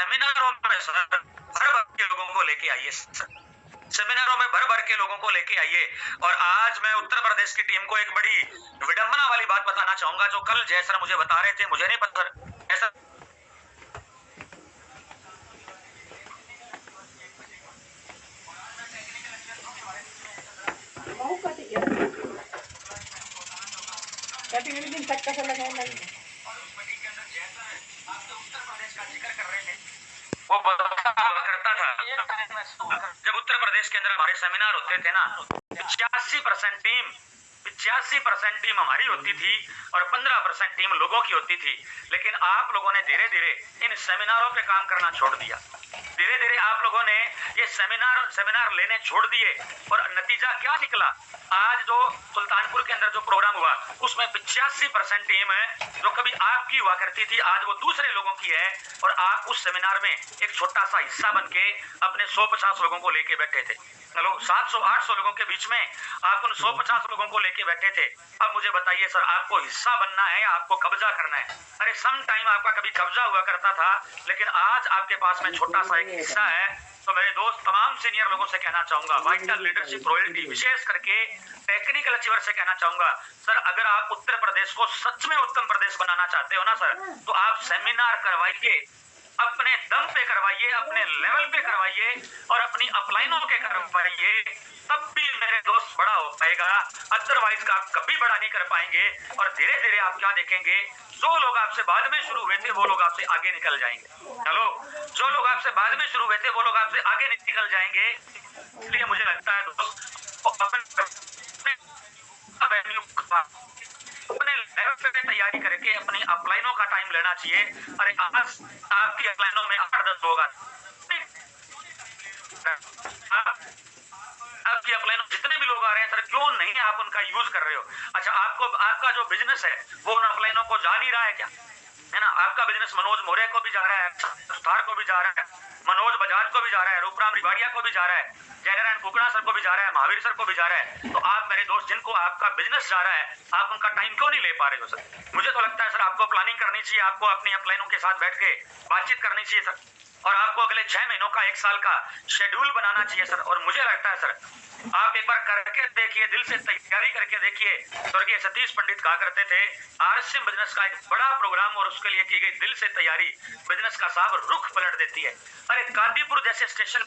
सेमिनारों में सर भर भर के लोगों को लेके आइए सर, सेमिनारों में भर भर के लोगों को लेके आइए। और आज मैं उत्तर प्रदेश की टीम को एक बड़ी विडंबना वाली बात बताना चाहूंगा, जो कल जय सर मुझे बता रहे थे, मुझे नहीं पता सर ऐसा वो हुआ करता था। जब उत्तर प्रदेश के अंदर हमारे सेमिनार होते थे ना, 85% टीम हमारी होती थी और 15% टीम लोगों की होती थी। लेकिन आप लोगों ने धीरे धीरे इन सेमिनारों पे काम करना छोड़ दिया, धीरे धीरे आप लोगों ने ये सेमिनार लेने छोड़ दिए। और नतीजा क्या निकला? आज जो सुल्तानपुर के अंदर जो प्रोग्राम हुआ उसमें 85% टीम है जो कभी आपकी हुआ करती थी, आज वो दूसरे लोगों की है। और आप उस सेमिनार में एक छोटा सा हिस्सा बन के अपने 150 लोगों को लेके बैठे थे। चलो 700-800 लोगों के बीच में आप उन 150 लोगों को लेके बैठे थे। अब मुझे बताइए सर, आपको हिस्सा बनना है या आपको कब्जा करना है? अरे सम टाइम आपका कभी कब्जा हुआ करता था, लेकिन आज आपके पास में छोटा सा एक हिस्सा है। तो मेरे दोस्त तमाम सीनियर लोगों से कहना चाहूंगा, वाइटल लीडरशिप रॉयल्टी विशेष करके टेक्निकल अचीवर से कहना चाहूंगा, सर अगर आप उत्तर प्रदेश को सच में उत्तम प्रदेश बनाना चाहते हो ना सर, तो आप सेमिनार करवाइए, अपने दम पे करवाइए, अपने लेवल पे करवाइए और अपनी अपलाइनों के करवाइए, तब भी मेरे दोस्त बड़ा हो पाएगा। अदरवाइज का आप कभी बड़ा नहीं कर पाएंगे। और धीरे धीरे आप क्या देखेंगे, जो लोग आपसे बाद में शुरू हुए थे वो लोग आपसे आगे निकल जाएंगे। चलो, जो लोग आपसे बाद में शुरू हुए थे वो लोग आपसे आगे निकल जाएंगे। इसलिए मुझे लगता है दोस्त अपने लेवल पे तैयारी करके अपनी अपलाइनों का टाइम लेना चाहिए। अरे आज आपकी अपलाइनों में 8-10 लोग आपकी अपलाइनों जितने भी लोग आ रहे हैं सर, क्यों नहीं आप उनका यूज कर रहे हो? अच्छा, आपको आपका जो बिजनेस है वो उन अपलाइनों को जा नहीं रहा है क्या? है ना, आपका बिजनेस मनोज मौर्य को भी जा रहा है, सुधार को भी जा रहा है, मनोज बजाज को भी जा रहा है, रूपराम रिवाड़िया को भी जा रहा है, जयनारायण कुकड़ा सर को भी जा रहा है, महावीर सर को भी जा रहा है। तो आप मेरे दोस्त जिनको आपका बिजनेस जा रहा है, आप उनका टाइम क्यों नहीं ले पा रहे हो सर? मुझे तो लगता है सर आपको प्लानिंग करनी चाहिए, आपको अपनी अपलाइनों के साथ बैठ के बातचीत करनी चाहिए सर, और आपको अगले 6 महीनों का 1 साल का शेड्यूल बनाना चाहिए सर। और मुझे लगता है सर आप एक बार करके देखिए, दिल से तैयारी करके देखिए। स्वर्गीय सतीश पंडित कहा करते थे, आरएसएम बिजनेस का एक बड़ा प्रोग्राम और उसके लिए की गई दिल से तैयारी बिजनेस का साहब रुख पलट देती है। अरे कादीपुर जैसे स्टेशन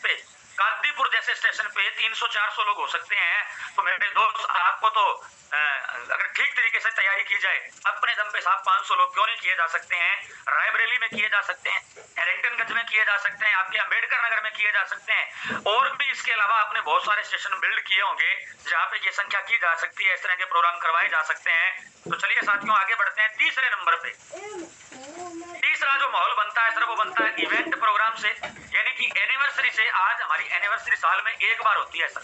पे 300-400 लोग हो सकते हैं। तो मेरे दोस्त आपको तो अगर ठीक तरीके से तैयारी की जाए, अपने दम पे साहब 500 लोग क्यों नहीं किए जा सकते हैं? रायबरेली में किए जा सकते हैं, हैरिंगटनगंज में किए जा सकते हैं, आपके अंबेडकर नगर में किए जा सकते हैं, और भी इसके अलावा आपने बहुत सारे स्टेशन बिल्ड किए होंगे जहाँ पे ये संख्या की जा सकती है, इस तरह के प्रोग्राम करवाए जा सकते हैं। तो चलिए साथियों आगे बढ़ते हैं। तीसरे नंबर पे तीसरा जो माहौल बनता है सर, वो बनता है इवेंट प्रोग्राम से, यानी कि एनिवर्सरी से। आज हमारी एनिवर्सरी साल में एक बार होती है सर।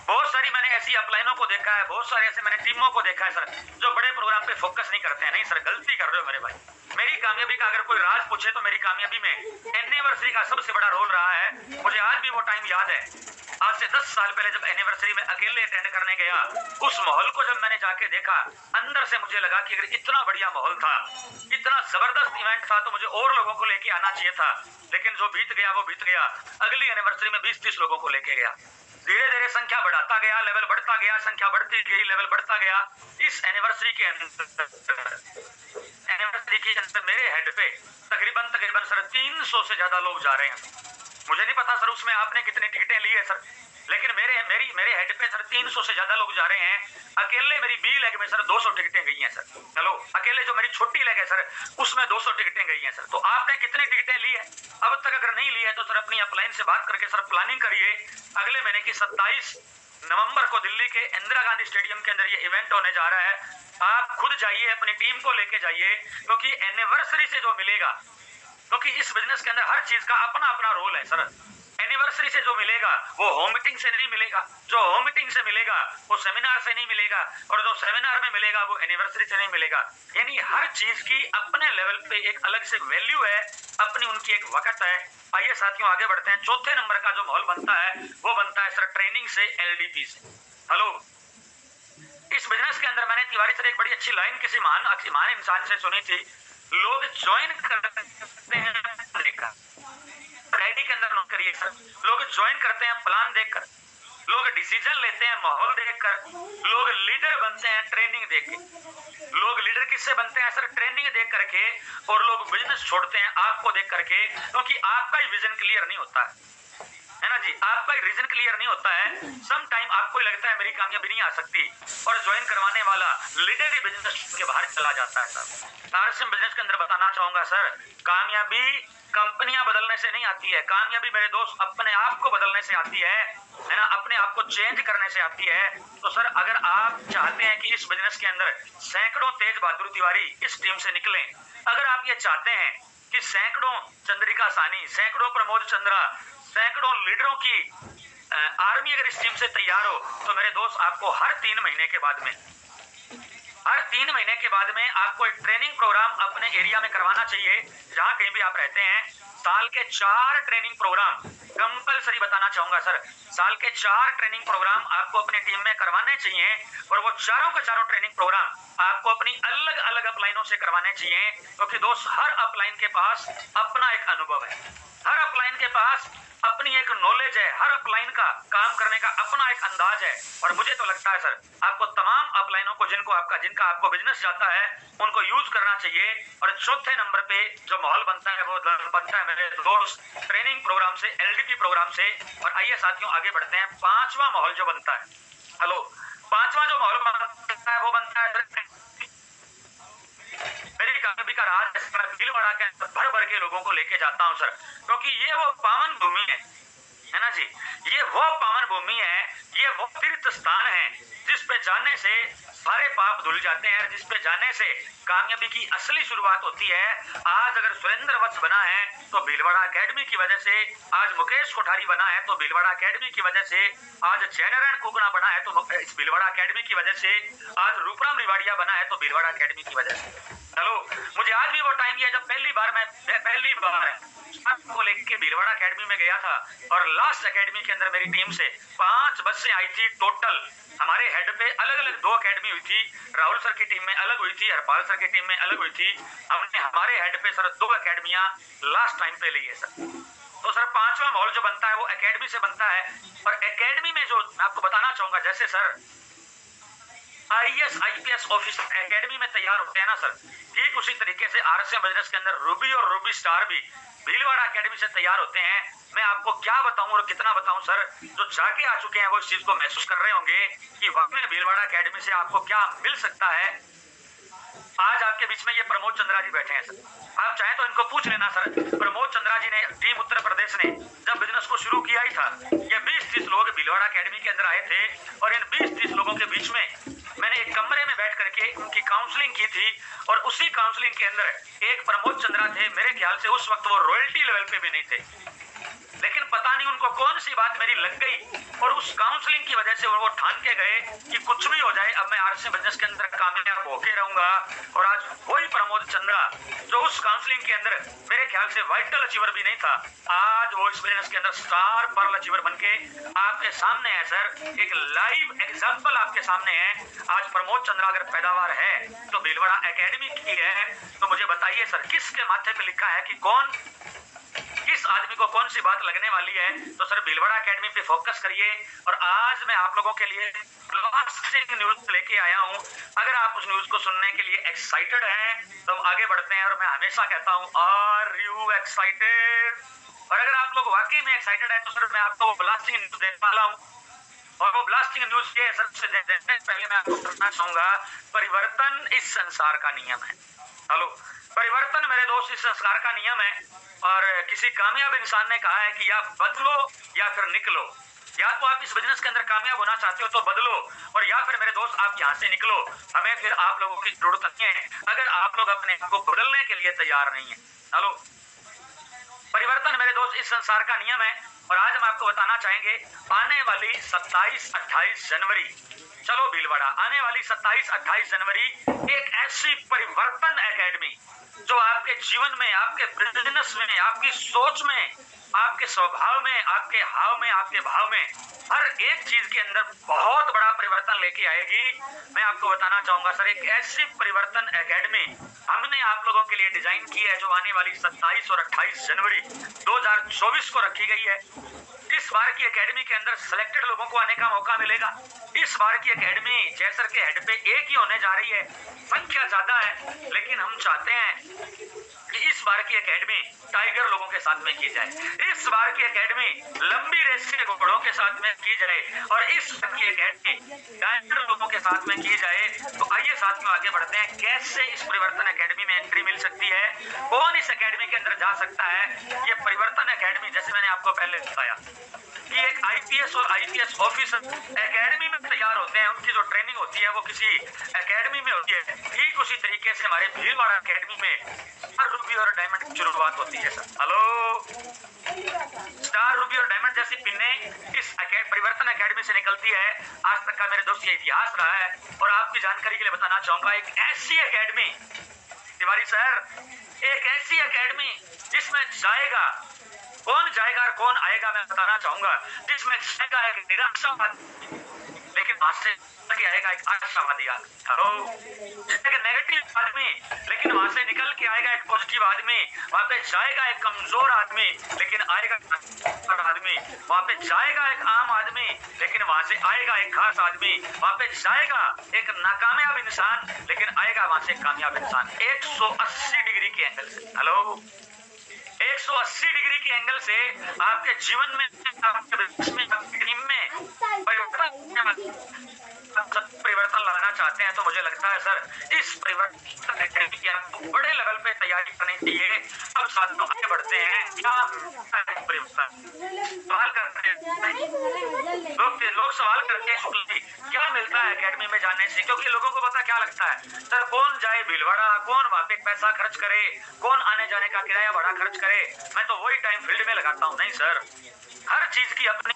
बहुत सारी मैंने ऐसी अपलाइनों को देखा है, बहुत सारे ऐसे मैंने टीमों को देखा है सर, जो बड़े प्रोग्राम पे फोकस नहीं करते हैं। नहीं सर, गलती कर रहे हो मेरे भाई। मेरी कामयाबी का अगर कोई राज पूछे तो मेरी कामयाबी में एनिवर्सरी का सबसे बड़ा रोल रहा है। मुझे आज भी वो टाइम याद है, आज से 10 साल पहले जब एनिवर्सरी में अकेले अटेंड करने गया, उस माहौल को जब मैंने जाके देखा, अंदर से मुझे लगा कि अगर इतना बढ़िया माहौल था, इतना जबरदस्त इवेंट था, तो मुझे और लोगों को लेके आना चाहिए था। लेकिन जो बीत गया वो बीत गया। अगली एनिवर्सरी में 20-30 लोगों को लेके गया। धीरे धीरे संख्या बढ़ाता गया, लेवल बढ़ता गया, संख्या बढ़ती गई, लेवल बढ़ता गया। इस एनिवर्सरी के अंदर मेरे हेड पे तकरीबन सर 300 से ज्यादा लोग जा रहे हैं। मुझे नहीं पता सर उसमें आपने कितनी टिकटें ली है सर, लेकिन मेरे हेड पे सर 300 से ज्यादा लोग जा रहे हैं। अकेले मेरी बी लेग में सर 200 टिकटें गई हैं सर। चलो, अकेले जो मेरी छोटी लेग है सर उसमें 200 टिकटें गई हैं सर। तो आपने कितनी टिकटें ली है अब तक? अगर नहीं ली है तो सर अपनी अपलाइन से बात करके सर प्लानिंग करिए। अगले महीने की 27 नवंबर को दिल्ली के इंदिरा गांधी स्टेडियम के अंदर ये इवेंट होने जा रहा है। आप खुद जाइए, अपनी टीम को लेके जाइए, क्योंकि एनिवर्सरी से जो मिलेगा, क्योंकि इस बिजनेस के अंदर हर चीज का अपना अपना रोल है सर। एनिवर्सरी से जो मिलेगा वो होम मीटिंग से नहीं मिलेगा, जो होम मीटिंग से मिलेगा वो सेमिनार से नहीं मिलेगा, और जो सेमिनार में मिलेगा वो एनिवर्सरी से नहीं मिलेगा। यानी हर चीज की अपने लेवल पे एक अलग से वैल्यू है, अपनी उनकी एक वक्त है। आइए साथियों आगे बढ़ते हैं। चौथे नंबर का जो माहौल बनता है वो बनता है सर ट्रेनिंग से, एलडीपी से। हेलो, इस बिजनेस के अंदर मैंने तिवारी सर एक बड़ी अच्छी लाइन किसी महान इंसान से सुनी थी, लोग ज्वाइन करते हैं देखा पड़ा। आईडी के अंदर नोट करिए सर, लोग ज्वाइन करते हैं प्लान देखकर, लोग डिसीजन लेते हैं माहौल देखकर, लोग लीडर बनते हैं ट्रेनिंग देख के। लोग लीडर किससे बनते हैं सर? ट्रेनिंग देख करके। और लोग बिजनेस छोड़ते हैं आपको देख करके, क्योंकि आपका ही विजन क्लियर नहीं होता है ना जी, आपका ही रीजन क्लियर नहीं होता है। सम टाइम आपको ही लगता है मेरी कामयाबी नहीं आ सकती, और ज्वाइन करवाने वाला लीडर ही बिजनेस के बाहर चला जाता है सर। आरएसएम बिजनेस के अंदर बताना चाहूंगा सर, कामयाबी कंपनियां बदलने से नहीं आती है, कामयाबी मेरे दोस्त अपने आप को बदलने से आती है ना, अपने आप को चेंज करने से आती है। तो सर अगर आप चाहते हैं कि इस बिजनेस के अंदर सैकड़ों तेज बहादुर तिवारी इस टीम से निकलें, अगर आप ये चाहते हैं कि सैकड़ों चंद्रिका सानी, सैकड़ों प्रमोद चंद्रा, सैकड़ों लीडरों की आर्मी अगर इस टीम से तैयार हो, तो मेरे दोस्त आपको हर 3 महीने के बाद में आपको एक ट्रेनिंग प्रोग्राम अपने एरिया में करवाना चाहिए, जहां कहीं भी आप रहते हैं। साल के 4 ट्रेनिंग प्रोग्राम कंपलसरी बताना चाहूंगा सर, साल के 4 ट्रेनिंग प्रोग्राम आपको अपनी टीम में करवाने चाहिए, और वो चारों के चारों ट्रेनिंग प्रोग्राम आपको अपनी अलग अलग अपलाइनों से करवाने चाहिए, क्योंकि दोस्त हर अपलाइन के पास अपना एक अनुभव है, हर अपलाइन के पास अपनी एक नॉलेज है, हर अपलाइन का काम करने का अपना एक अंदाज है। और मुझे तो लगता है सर आपको तमाम अपलाइनों को जिनका आपको बिजनेस जाता है उनको यूज करना चाहिए। और चौथे नंबर पे जो माहौल बनता है वो बनता है मेरे दोस्त ट्रेनिंग प्रोग्राम से, एलडीपी प्रोग्राम से। और आइए साथियों आगे बढ़ते हैं। 5वां माहौल जो बनता है, हेलो, 5वां जो माहौल बनता है वो बनता है मेरी कामयाबी का राज है, मैं भीलवाड़ा के अंदर भर भर के लोगों को लेके जाता हूं सर, क्योंकि ये वो पावन भूमि है ना जी, ये वो पावन भूमि है, ये वो तीर्थ स्थान है जिस पे जाने से सारे पाप धुल जाते हैं, जिस पे जाने से कामयाबी की असली शुरुआत होती है। आज अगर सुरेंद्र वत्स बना है तो भीलवाड़ा एकेडमी की वजह से, आज मुकेश कोठारी बना है तो भीलवाड़ा एकेडमी की वजह से, आज जयनारायण कुकना बना है तो इस भीलवाड़ा एकेडमी की वजह से, आज रूपराम रिवाड़िया बना है तो भीलवाड़ा एकेडमी की वजह से। हेलो, मुझे आज भी वो टाइम है जब पहली बार को लेके भीलवाड़ा एकेडमी में गया था, और लास्ट एकेडमी के अंदर मेरी टीम से 5 बसें आई थी टोटल। हमारे हेड पे अलग अलग 2 एकेडमी हुई थी, राहुल सर की टीम में अलग हुई थी, हरपाल सर की टीम में अलग हुई थी। हमने हमारे हेड पे सर 2 एकेडमियां लास्ट टाइम पे ली है सर। तो सर 5वां माहौल जो बनता है वो एकेडमी से बनता है। और एकेडमी में जो मैं आपको बताना चाहूंगा, जैसे sir IAS IPS officer academy में तैयार होते हैं ना सर, ठीक उसी तरीके से आरएसएम बिजनेस के अंदर रूबी और रूबी स्टार भी भीलवाड़ा एकेडमी से तैयार होते हैं। मैं आपको क्या बताऊं और कितना बताऊं सर, जो जाके आ चुके हैं वो इस चीज को महसूस कर रहे होंगे कि वाकई भीलवाड़ा एकेडमी से आपको क्या मिल सकता है। आज आपके बीच में ये प्रमोद चंद्रा जी बैठे हैं सर, आप चाहें तो इनको पूछ लेना सर। प्रमोद चंद्रा जी ने, टीम उत्तर प्रदेश ने जब बिजनेस को शुरू किया ही था, ये 20-30 लोग भीलवाड़ा एकेडमी के अंदर आए थे, और इन 20-30 लोगों के बीच में मैंने एक कमरे में बैठ करके उनकी काउंसलिंग की थी। और उसी काउंसलिंग के अंदर एक प्रमोद चंद्रा थे, मेरे ख्याल से उस वक्त वो रॉयल्टी लेवल पे भी नहीं थे, लेकिन पता नहीं उनको कौन सी बात मेरी लग गई, और उस काउंसलिंग की वजह से वो ठान के गए कि कुछ भी हो जाए अब मैं आरएसएम बिजनेस के अंदर कामयाब होके रहूंगा। और आज वही प्रमोद चंद्रा जो उस काउंसलिंग के अंदर मेरे ख्याल से वाइटल अचीवर भी नहीं था, आज वो इस बिजनेस के अंदर स्टार पर्ल अचीवर बनके आपके सामने है सर। एक लाइव एग्जांपल आपके सामने है। आज प्रमोद चंद्रा अगर पैदावार है तो भीलवाड़ा एकेडमी की है। तो मुझे बताइए सर, किसके माथे पे लिखा है कि कौन, किस आदमी को कौन सी बात लगने वाली है? तो सर भीलवाड़ा एकेडमी पे फोकस करिए। और आज मैं आप लोगों के लिए ब्लास्टिंग न्यूज लेके आया हूं। अगर आप उस न्यूज को सुनने के लिए एक्साइटेड हैं तो हम आगे बढ़ते हैं। और मैं हमेशा कहता हूं, आर यू एक्साइटेड? और अगर आप लोग वाकई में एक्साइटेड है तो सर मैं आपको ब्लास्टिंग न्यूज देने वाला हूं। और वो ब्लास्टिंग न्यूज ये सबसे पहले मैं आपको बताना चाहूंगा, परिवर्तन इस संसार का नियम है। हेलो, परिवर्तन मेरे दोस्त इस संस्कार का नियम है। और किसी कामयाब इंसान ने कहा है कि या बदलो या फिर निकलो। या तो आप इस बिजनेस के अंदर कामयाब होना चाहते हो तो बदलो, और या फिर मेरे दोस्त आप यहाँ से निकलो। हमें फिर आप लोगों की जरूरत नहीं है अगर आप लोग अपने आप को बदलने के लिए तैयार नहीं है। हेलो, परिवर्तन मेरे दोस्त इस संसार का नियम है। और आज हम आपको बताना चाहेंगे आने वाली 27-28 जनवरी, चलो भीलवाड़ा, आने वाली 27-28 जनवरी एक ऐसी परिवर्तन एकेडमी जो आपके जीवन में, आपके बिजनेस में, आपकी सोच में, आपके स्वभाव में, आपके हाव में, आपके भाव में, हर एक चीज के अंदर बहुत बड़ा परिवर्तन लेके आएगी। मैं आपको बताना चाहूंगा सर, एक ऐसी परिवर्तन एकेडमी हमने आप लोगों के लिए डिजाइन की है जो आने वाली 27 और 28 जनवरी 2024 को रखी गई है। इस बार की एकेडमी के अंदर सिलेक्टेड लोगों को आने का मौका मिलेगा। इस बार की एकेडमी जैसर के हेड पे एक ही होने जा रही है, संख्या ज्यादा है, लेकिन हम चाहते हैं कि इस बार की एकेडमी टाइगर लोगों के साथ में की जाए, इस बार की एकेडमी लंबी रेस के घोड़ों के साथ में की जाए, और इस बार की एकेडमी टाइगर लोगों के साथ में की जाए। तो आइए साथ में आगे बढ़ते हैं, कैसे इस परिवर्तन एकेडमी में एंट्री मिल सकती है, कौन इस एकेडमी के अंदर जा सकता है। ये परिवर्तन एकेडमी, जैसे मैंने आपको पहले बताया कि एक आईपीएस और आईपीएस ऑफिसर एकेडमी में तैयार होते हैं, उनकी जो ट्रेनिंग होती है वो किसी एकेडमी में होती है। ठीक उसी तरीके से हमारे भीलवाड़ा एकेडमी में स्टार रूबी और डायमंड की शुरुआत होती है सर। हेलो, स्टार रूबी और डायमंड जैसी पिन्ने इस परिवर्तन एकेडमी से निकलती है। आज तक का मेरे दोस्त ये इतिहास रहा है, और आपकी जानकारी के लिए बताना चाहूंगा, एक ऐसी एकेडमी तिवारी सर, एक ऐसी एकेडमी जिसमें जाएगा, कौन जाएगा और कौन आएगा मैं बताना चाहूंगा, जिसमें जाएगा एक निराशावादी, लेकिन वहां से आएगा एक आशावादी, एक नेगेटिव आदमी, लेकिन वहां से निकल के आएगा एक पॉजिटिव आदमी। वहां पे जाएगा एक कमजोर आदमी, लेकिन आएगा आदमी। वहां पे जाएगा एक आम आदमी, लेकिन वहां से आएगा एक खास आदमी। वहां पे जाएगा एक नाकामयाब इंसान, लेकिन आएगा वहां से एक कामयाब इंसान। 180 डिग्री के एंगल से, हेलो, 180 डिग्री के एंगल से आपके जीवन में, आपके टीम में परिवर्तन लाना चाहते हैं, तो मुझे लगता है सर इस परिवर्तन एकेडमी की आपको बड़े लेवल पे तैयारी करनी चाहिए। अब साथ में आगे बढ़ते हैं, क्या परिवर्तन सवाल करते हैं लोग सवाल करते हैं क्या मिलता है एकेडमी में जाने से, क्योंकि लोगों को पता क्या लगता है सर, कौन जाए भीलवाड़ा, कौन वहां पे पैसा खर्च करे, कौन आने जाने का किराया भाड़ा खर्च करे, मैं तो वही टाइम फील्ड में लगाता हूँ। नहीं सर, हर चीज की अपनी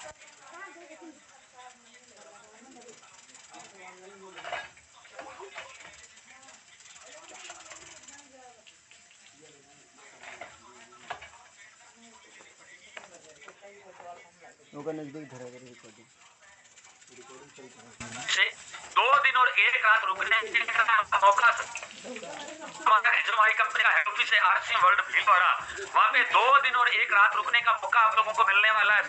से 2 दिन और 1 रात रुकने का मौका, जो हमारी कंपनी का हेड ऑफिस है आरसीएम वर्ल्ड भीलवाड़ा, वहां पे 2 दिन और 1 रात रुकने का मौका आप लोगों को मिलने वाला है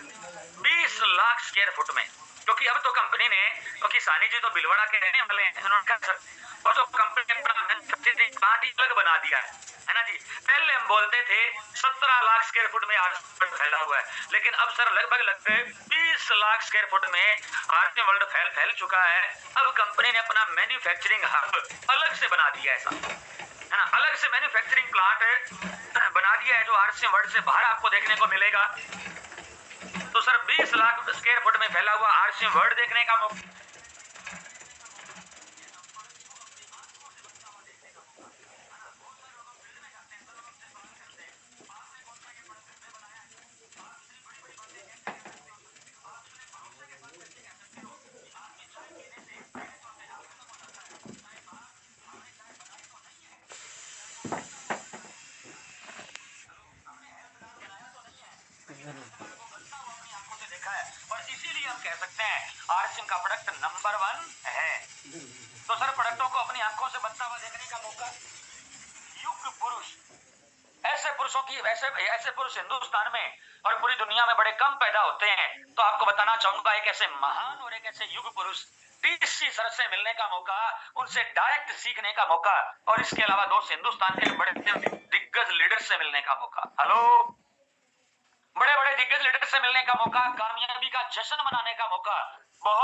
20 लाख स्क्वायर फुट में। क्योंकि अब तो कंपनी ने, क्योंकि सानी जी तो भीलवाड़ा के रहने वाले हैं, उन्होंने और तो कंपनी ने मैन्युफैक्चरिंग प्लांट ही अलग बना दिया है ना जी। पहले हम बोलते थे 17 लाख स्क्वायर फुट में आरसीएम फैला हुआ है, लेकिन अब सर लगभग 20 लाख स्क्वायर फुट में आरसीएम वर्ल्ड फैल चुका है। अब कंपनी ने अपना मैन्युफैक्चरिंग हब अलग से बना दिया है ना, अलग से मैन्युफैक्चरिंग प्लांट बना दिया है, जो आरसीएम वर्ल्ड से बाहर आपको देखने को मिलेगा। तो सर 20 लाख स्क्वायर फुट में फैला हुआ आरसीएम वर्ल्ड देखने का मौका, देखा है, और इसीलिए हम कह सकते हैं आरसीएम का प्रोडक्ट नंबर 1 है। तो सर प्रोडक्टों को अपनी आंखों से बनता हुआ देखने का मौका, युग पुरुष, ऐसे पुरुषों की, ऐसे पुरुष हिंदुस्तान में और पूरी दुनिया में बड़े कम पैदा होते हैं। तो आपको बताना चाहूंगा, एक ऐसे महान और एक ऐसे युग पुरुष टीसी सर से मिलने का मौका, उनसे डायरेक्ट सीखने का मौका, और इसके अलावा दोस्त हिंदुस्तान के बड़े दिग्गज लीडर से मिलने का मौका, हेलो, बड़े बड़े दिग्गज लीडर से मिलने का मौका, कामयाबी का जश्न मनाने का मौका, बहुत